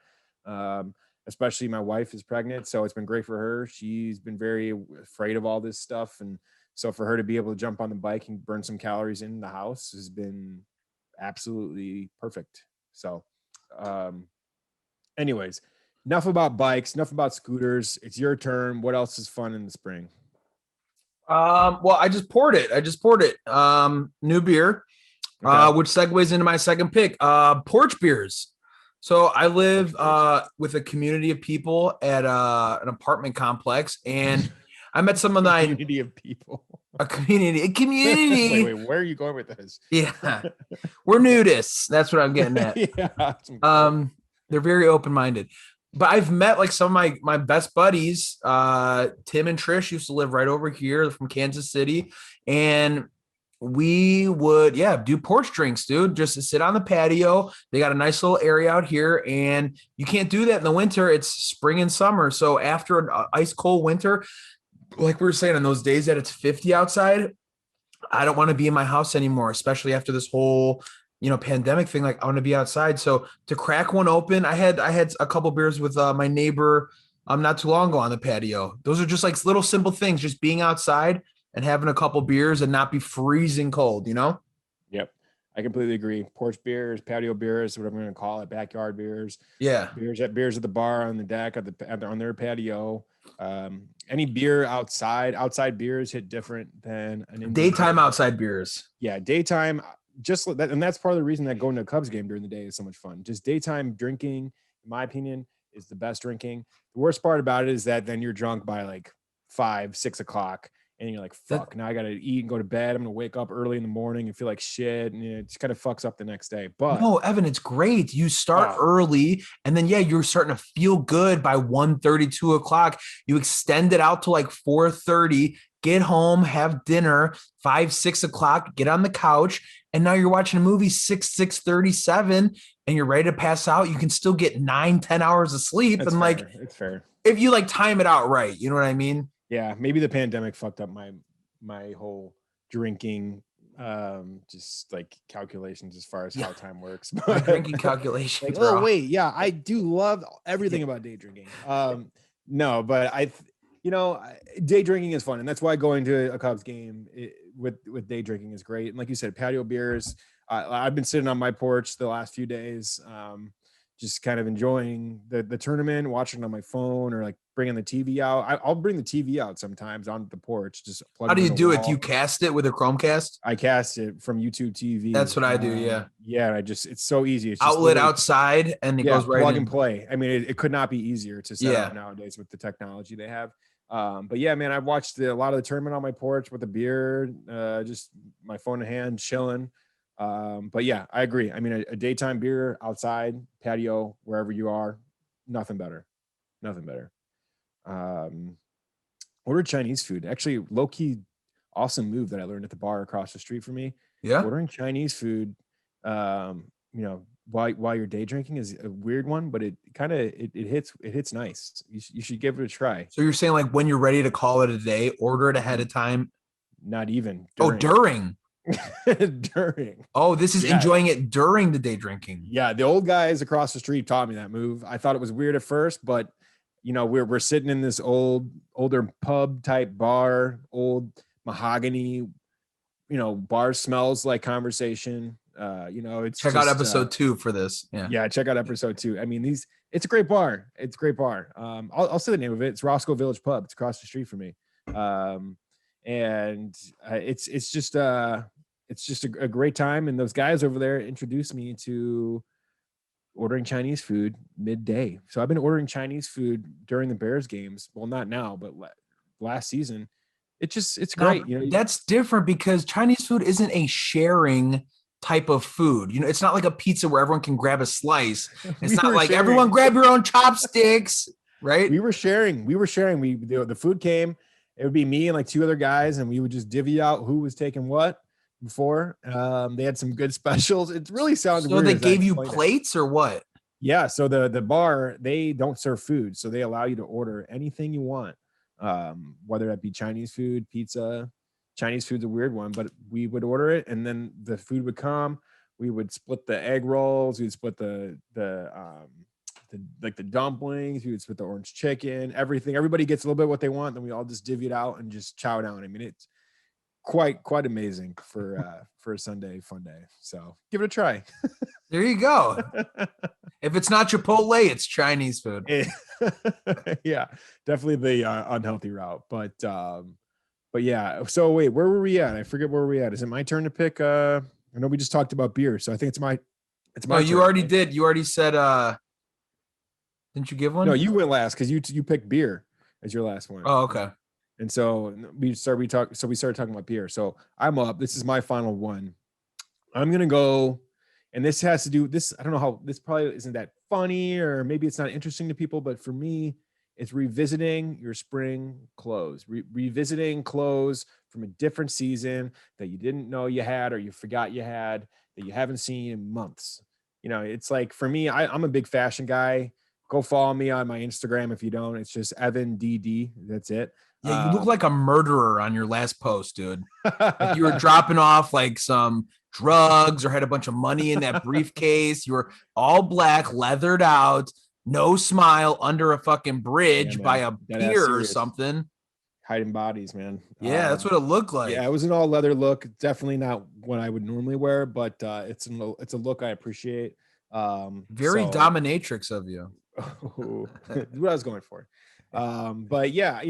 Especially my wife is pregnant. So it's been great for her. She's been very afraid of all this stuff. And so for her to be able to jump on the bike and burn some calories in the house has been absolutely perfect. So, anyways, enough about bikes, enough about scooters. It's your turn. What else is fun in the spring? Well, I just poured it. New beer, which segues into my second pick, porch beers. So I live with a community of people at an apartment complex, and I met some of the community of people. A community. Wait, where are you going with this? Yeah, we're nudists. That's what I'm getting at. Yeah. They're very open-minded. But I've met like some of my best buddies. Tim and Trish used to live right over here from Kansas City, and we would do porch drinks, dude. Just to sit on the patio. They got a nice little area out here, and you can't do that in the winter. It's spring and summer. So after an ice cold winter, like we were saying, on those days that it's 50 outside, I don't want to be in my house anymore, especially after this whole, pandemic thing. Like I want to be outside. So to crack one open, I had a couple beers with my neighbor not too long ago on the patio. Those are just like little simple things, just being outside and having a couple beers and not be freezing cold, Yep. I completely agree. Porch beers, patio beers, whatever I'm going to call it, backyard beers. Yeah. Beers at the bar, on the deck, on their patio. Any beer outside beers hit different than an daytime outside beers. Yeah. Daytime, just that. And that's part of the reason that going to a Cubs game during the day is so much fun. Just daytime drinking, in my opinion, is the best drinking. The worst part about it is that then you're drunk by like 5-6 o'clock. And you're like, fuck, now I got to eat and go to bed. I'm going to wake up early in the morning and feel like shit. And it just kind of fucks up the next day. But no, Evan, it's great. You start early and then, you're starting to feel good by 1:30, 2 o'clock. You extend it out to like 4:30, get home, have dinner, 5-6 o'clock, get on the couch. and now you're watching a movie 6:37, and you're ready to pass out. You can still get 9-10 hours of sleep. That's And fair. like, It's fair. if you like time it out right, you know what I mean? Yeah, maybe the pandemic fucked up my whole drinking just like calculations as far as how time works. My But drinking calculations. like, oh wait, yeah, I do love everything about day drinking. No, but day drinking is fun, and that's why going to a Cubs game with day drinking is great. And like you said, patio beers. I've been sitting on my porch the last few days, just kind of enjoying the tournament, watching on my phone, or like bringing the TV out. I'll bring the TV out sometimes on the porch. Just plug How it do in you the do it? wall. Do you cast it with a Chromecast? I cast it from YouTube TV. That's what I do. Yeah. Yeah. It's so easy. It's just Outlet literally, outside, and it yeah, goes right plug in. and play. I mean, it could not be easier to set Yeah. up nowadays with the technology they have. But yeah, man, I've watched a lot of the tournament on my porch with a beer, just my phone in hand, chilling. But yeah, I agree. I mean, a daytime beer outside, patio, wherever you are, nothing better. Order Chinese food. Actually, low key, awesome move that I learned at the bar across the street from me. Yeah. Ordering Chinese food, while you're day drinking is a weird one, but it kind of it hits nice. You should give it a try. So you're saying like when you're ready to call it a day, order it ahead of time. Not even During. during. Oh, this is enjoying it during the day drinking. Yeah, the old guys across the street taught me that move. I thought it was weird at first, but we're sitting in this older pub type bar, old mahogany, bar smells like conversation. It's check out episode 2 for this. Yeah, check out episode 2. I mean, it's a great bar. I'll say the name of it. It's Roscoe Village Pub. It's across the street from me. It's just a great time. And those guys over there introduced me to ordering Chinese food midday. So I've been ordering Chinese food during the Bears games. Well, not now, but last season. It's great. That's different because Chinese food isn't a sharing type of food. It's not like a pizza where everyone can grab a slice. It's not like sharing. Everyone grab your own chopsticks, right? We were sharing. The food came. It would be me and like 2 other guys, and we would just divvy out who was taking what before. They had some good specials. It really sounds weird. So they gave you plates or what? Yeah. So the bar, they don't serve food. So they allow you to order anything you want. Whether that be Chinese food, pizza. Chinese food's a weird one, but we would order it, and then the food would come. We would split the egg rolls. We'd split the dumplings. We would split the orange chicken. Everything. Everybody gets a little bit what they want. Then we all just divvy it out and just chow down. I mean, it's quite amazing for a Sunday fun day. So give it a try. There you go. If it's not Chipotle, it's Chinese food. Yeah, definitely the unhealthy route. But yeah. So wait, where were we at? I forget where we at. Is it my turn to pick? I know we just talked about beer, so I think it's my. No, you already did. You already said. Didn't you give one? No, you went last because you picked beer as your last one. Oh, okay. And so we started talking about beer. So I'm up. This is my final one. I'm gonna go. And this has to do this. I don't know how this probably isn't that funny, or maybe it's not interesting to people, but for me, it's revisiting your spring clothes, revisiting clothes from a different season that you didn't know you had, or you forgot you had, that you haven't seen in months. It's like for me, I'm a big fashion guy. Go follow me on my Instagram if you don't. It's just Evan DD. That's it. Yeah, you look like a murderer on your last post, dude. Like you were dropping off like some drugs or had a bunch of money in that briefcase. You were all black, leathered out, no smile, under a fucking bridge by a pier or something. Hiding bodies, man. Yeah, that's what it looked like. Yeah, it was an all leather look. Definitely not what I would normally wear, but it's a look I appreciate. Very dominatrix of you. What I was going for. But yeah,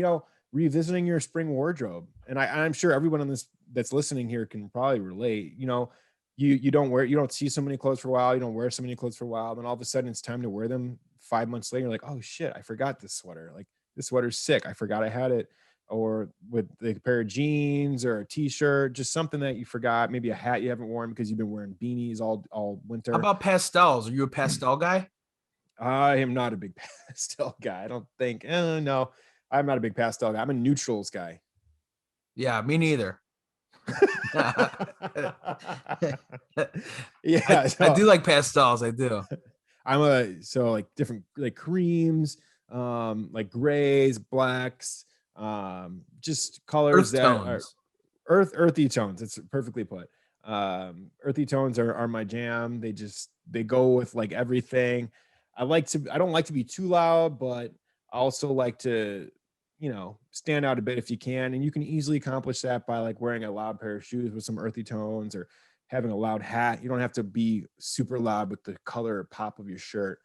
revisiting your spring wardrobe, and I'm sure everyone on this that's listening here can probably relate. You don't see so many clothes for a while, you don't wear so many clothes for a while, then all of a sudden it's time to wear them 5 months later. You're like, oh shit, I forgot this sweater. Like, this sweater's sick, I forgot I had it. Or with a pair of jeans or a t-shirt, just something that you forgot, maybe a hat you haven't worn because you've been wearing beanies all winter. How about pastels? Are you a pastel guy? I am not a big pastel guy. I don't think. No, I'm not a big pastel guy. I'm a neutrals guy. Yeah, me neither. Yeah, I do like pastels. I do. so like different like creams, like grays, blacks, just colors Earth that are tones. earthy tones. It's perfectly put. Earthy tones are my jam. They go with like everything. I don't like to be too loud, but I also like to, stand out a bit if you can. And you can easily accomplish that by like wearing a loud pair of shoes with some earthy tones, or having a loud hat. You don't have to be super loud with the color or pop of your shirt.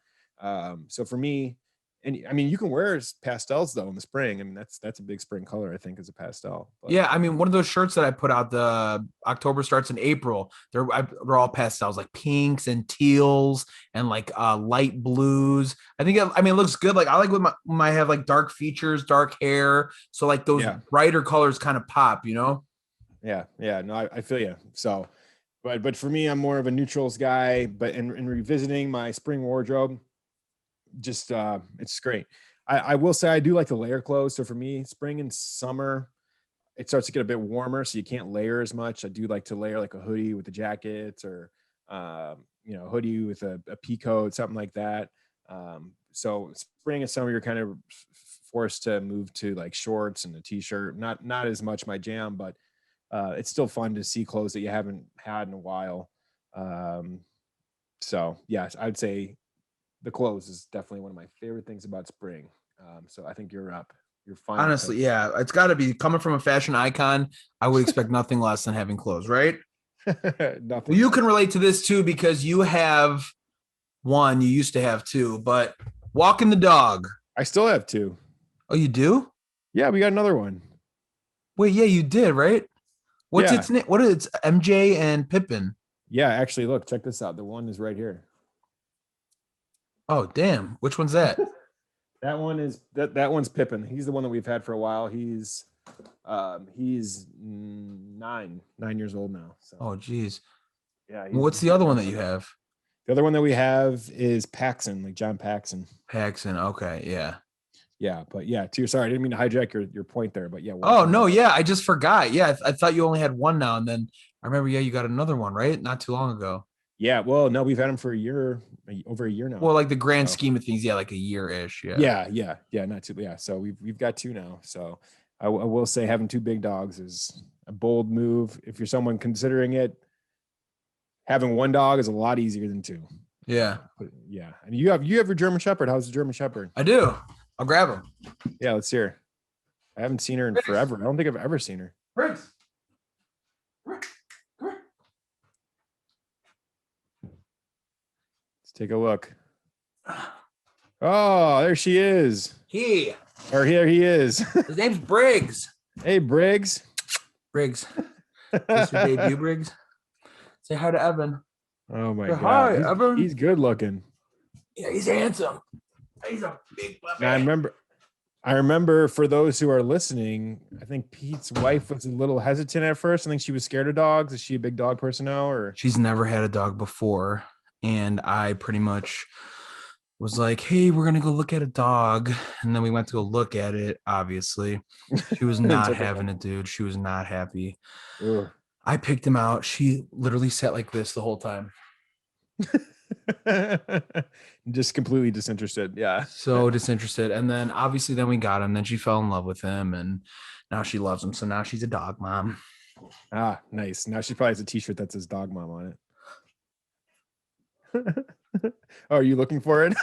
So for me, and I mean, you can wear pastels though in the spring. I mean, that's a big spring color, I think, is a pastel. But Yeah, I mean, one of those shirts that I put out, the October starts in April. They're all pastels, like pinks and teals and like light blues. I think I mean it looks good. Like I like when I have like dark features, dark hair, so like those yeah, brighter colors kind of pop, you know? yeah. No, I feel you. So, but for me, I'm more of a neutrals guy. But in revisiting my spring wardrobe, just it's great. I will say I do like to layer clothes. So for me, spring and summer, it starts to get a bit warmer, so you can't layer as much. I do like to layer like a hoodie with the jackets, or hoodie with a pea coat, something like that. So spring and summer, you're kind of forced to move to like shorts and a t-shirt. Not as much my jam, but it's still fun to see clothes that you haven't had in a while. So yes, I'd say the clothes is definitely one of my favorite things about spring. So I think you're up. You're finally Honestly, yeah, it's got to be coming from a fashion icon. I would expect nothing less than having clothes, right? Well, nothing you less. can relate to this too because you have one, you used to have two, but walking the dog. I still have two. Oh, you do? Yeah, we got another one. Wait, yeah, you did, right? What's Yeah. its name? What is it? MJ and Pippin. Yeah, actually, look, check this out. The one is right here. Oh, damn. Which one's that? That one is that one's Pippin. He's the one that we've had for a while. He's 9 years old now. So Oh, geez. yeah, What's he's the other getting one up that you there. have? The other one that we have is Paxson, like John Paxson. Paxson. Okay, yeah. Yeah, but yeah, sorry, I didn't mean to hijack your point there, but yeah, Oh, walking the no, dog. yeah. I just forgot. Yeah, I thought you only had one now. And then I remember, yeah, you got another one, right? Not too long ago. Yeah, well, no, we've had him for over a year now. Well, like the grand So scheme of things, yeah, like a year ish. Yeah. yeah, not too. Yeah, so we've got two now. So I will say having two big dogs is a bold move. If you're someone considering it, having one dog is a lot easier than two. Yeah. Yeah, and you have your German Shepherd. How's the German Shepherd? I do. I'll grab him. Yeah, let's hear. I haven't seen her in forever. I don't think I've ever seen her. Briggs. Let's take a look. Oh, there she is. Or here he is. His name's Briggs. Hey, Briggs. Briggs. Is this your debut, Briggs? Say hi to Evan. Oh my Say God. hi, Evan. He's good looking. Yeah, he's handsome. He's a big puppy. I remember for those who are listening, I think Pete's wife was a little hesitant at first. I think she was scared of dogs. Is she a big dog person now, or? She's never had a dog before. And I pretty much was like, hey, we're going to go look at a dog. And then we went to go look at it, obviously. She was not having it, dude. She was not happy. Ugh. I picked him out. She literally sat like this the whole time. Just completely disinterested. Yeah. So disinterested. And then obviously then we got him. Then she fell in love with him and now she loves him. So now she's a dog mom. Ah, nice. Now she probably has a t-shirt that says dog mom on it. Oh, are you looking for it?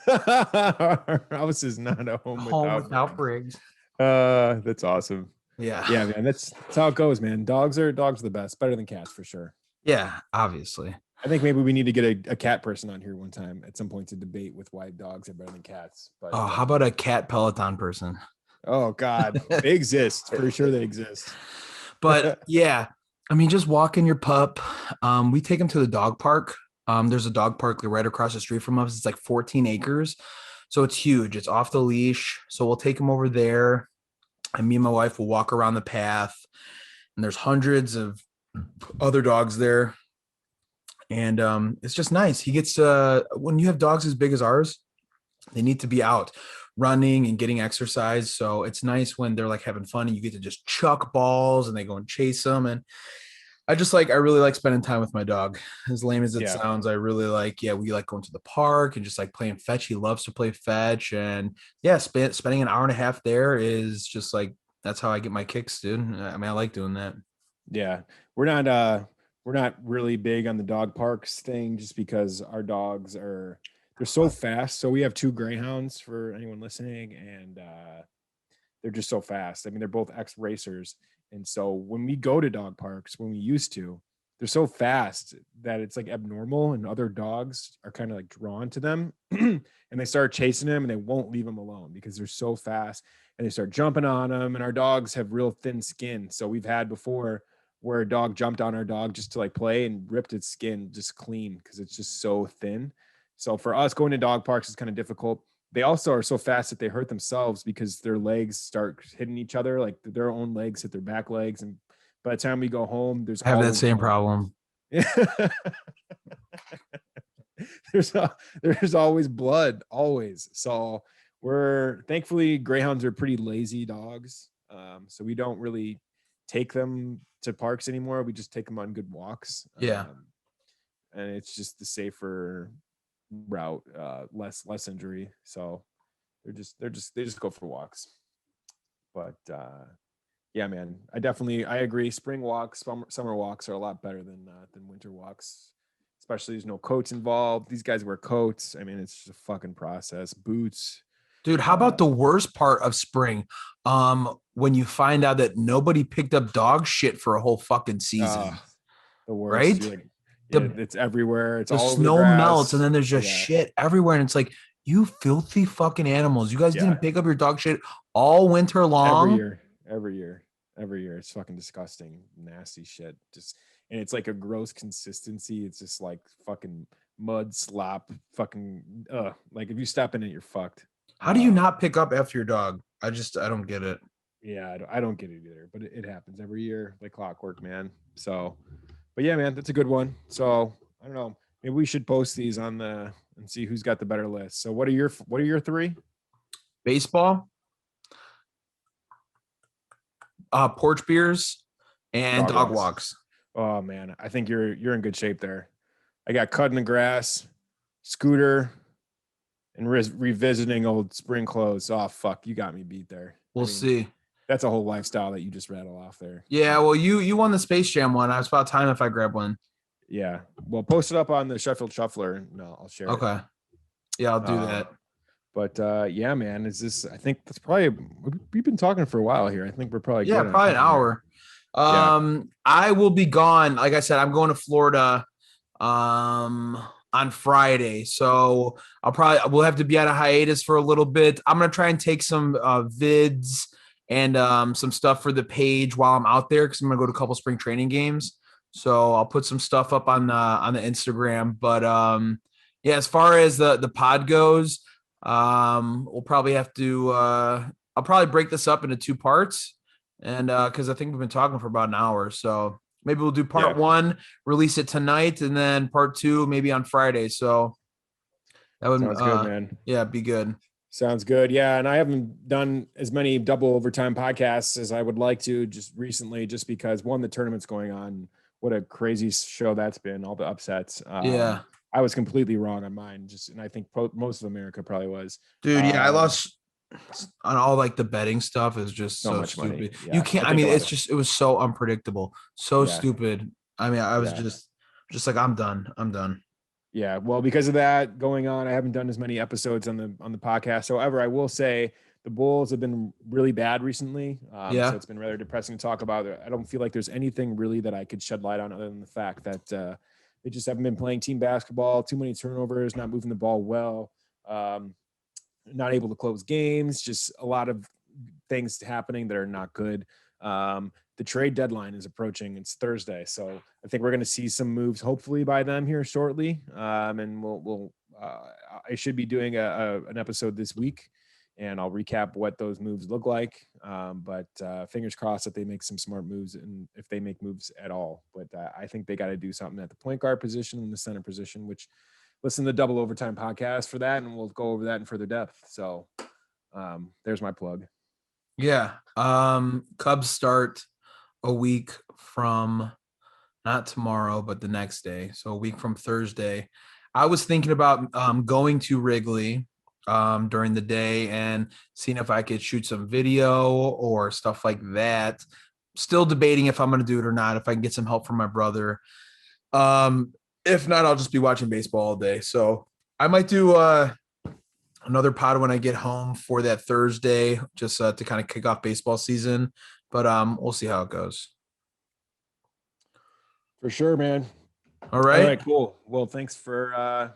Our house is not a home without Briggs. That's awesome. Yeah. Yeah, man. That's how it goes, man. Dogs are the best. Better than cats for sure. Yeah, obviously. I think maybe we need to get a cat person on here one time at some point to debate with why dogs are better than cats. But Oh, how about a cat Peloton person? oh God, they exist for sure. They exist. But yeah, I mean, just walking your pup. We take him to the dog park. There's a dog park right across the street from us. It's like 14 acres. So it's huge. It's off the leash. So we'll take him over there. And me and my wife will walk around the path. And there's hundreds of other dogs there. And it's just nice. He gets when you have dogs as big as ours, they need to be out running and getting exercise. So it's nice when they're like having fun and you get to just chuck balls and they go and chase them. And I really like spending time with my dog. As lame as it Yeah. sounds, I really like, yeah, we like going to the park and just like playing fetch. He loves to play fetch. And yeah, spending an hour and a half there is just like, that's how I get my kicks, dude. I mean, I like doing that. Yeah. We're not really big on the dog parks thing just because our dogs they're so fast. So we have 2 greyhounds for anyone listening, and they're just so fast. I mean, they're both ex-racers. And so when we go to dog parks, when we used to, they're so fast that it's like abnormal, and other dogs are kind of like drawn to them and they start chasing them and they won't leave them alone because they're so fast, and they start jumping on them. And our dogs have real thin skin. So we've had before where a dog jumped on our dog just to like play and ripped its skin just clean because it's just so thin. So for us, going to dog parks is kind of difficult. They also are so fast that they hurt themselves because their legs start hitting each other, like their own legs hit their back legs. And by the time we go home, there's I have that always same blood. problem. There's always blood, always. So we're thankfully greyhounds are pretty lazy dogs. So we don't really take them to parks anymore. We just take them on good walks. Yeah. And it's just the safer route, less injury. So they just go for walks. But yeah, man, I agree. Spring walks, summer walks are a lot better than winter walks. Especially there's no coats involved. These guys wear coats. I mean, it's just a fucking process. Boots. Dude, how about the worst part of spring? When you find out that nobody picked up dog shit for a whole fucking season, The worst. right? You're like, it's everywhere. It's The all over the snow melts and grass. then there's just shit everywhere. And it's like, you filthy fucking animals. You guys Yeah. didn't pick up your dog shit all winter long. Every year. It's fucking disgusting, nasty shit. And it's like a gross consistency. It's just like fucking mud slop, fucking like if you step in it, you're fucked. How do you not pick up after your dog? I don't get it. Yeah, I don't get it either, but it happens every year, like clockwork, man. So, but yeah, man, that's a good one. So I don't know. Maybe we should post these and see who's got the better list. So what are your 3? Baseball, porch beers, and dog walks. Oh man, I think you're in good shape there. I got cutting the grass, scooter, and revisiting old spring clothes. Oh fuck, you got me beat there. We'll see. That's a whole lifestyle that you just rattle off there. Yeah, well, you won the Space Jam one. It's about time if I grab one. Yeah, well, post it up on the Sheffield Shuffler. No, I'll share it. Okay. Yeah, I'll do that. But yeah, man, I think that's probably, we've been talking for a while here. I think we're probably good probably an hour. I will be gone. Like I said, I'm going to Florida on Friday. So we'll have to be on a hiatus for a little bit. I'm going to try and take some vids and some stuff for the page while I'm out there, because I'm going to go to a couple spring training games. So I'll put some stuff up on the Instagram. But yeah, as far as the pod goes, we'll probably have to I'll probably break this up into 2 parts, and because I think we've been talking for about an hour. So maybe we'll do part 1, release it tonight, and then part 2 maybe on Friday. So that would sounds good, man. Yeah, be good. Sounds good. Yeah, and I haven't done as many double overtime podcasts as I would like to just recently, just because the tournament's going on. What a crazy show that's been, all the upsets. Yeah. I was completely wrong on mine, and I think most of America probably was. Dude, yeah, I lost on all like the betting stuff. Is just so much stupid. Money. Yeah, you can't. I mean, it was so unpredictable, so stupid. I mean, I was just like, I'm done. Yeah, well, because of that going on, I haven't done as many episodes on the podcast. However, I will say the Bulls have been really bad recently. So it's been rather depressing to talk about. I don't feel like there's anything really that I could shed light on other than the fact that they just haven't been playing team basketball, too many turnovers, not moving the ball well, not able to close games, just a lot of things happening that are not good. The trade deadline is approaching. It's Thursday. So I think we're going to see some moves hopefully by them here shortly. And I should be doing an episode this week, and I'll recap what those moves look like. But fingers crossed that they make some smart moves, and if they make moves at all. But I think they got to do something at the point guard position and the center position, which listen to the Double Overtime podcast for that, and we'll go over that in further depth. So there's my plug. Yeah. Cubs start a week from not tomorrow, but the next day. So a week from Thursday. I was thinking about going to Wrigley during the day and seeing if I could shoot some video or stuff like that. Still debating if I'm going to do it or not, if I can get some help from my brother. If not, I'll just be watching baseball all day. So I might do another pod when I get home for that Thursday, just to kind of kick off baseball season. But we'll see how it goes. For sure, man. All right. All right, cool. Well, thanks for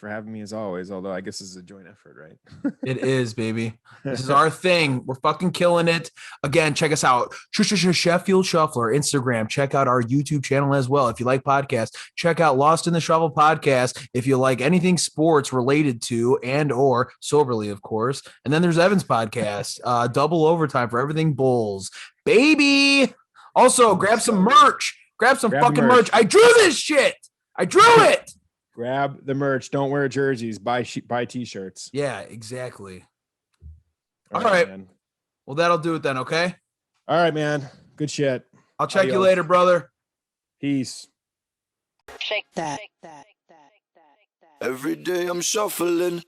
having me as always. Although I guess this is a joint effort, right? It is, baby. This is our thing. We're fucking killing it. Again, check us out. Sheffield Shuffler, Instagram. Check out our YouTube channel as well. If you like podcasts, check out Lost in the Shuffle podcast. If you like anything sports related to and or soberly, of course. And then there's Evan's podcast, Double Overtime for everything Bulls. Baby. Also, grab some merch. Grab some fucking merch. I drew this shit. I drew it. Grab the merch. Don't wear jerseys. Buy t-shirts. Yeah, exactly. All right. Man. Well, that'll do it then, okay? All right, man. Good shit. I'll check you later, brother. Peace. Shake that. Every day I'm shuffling.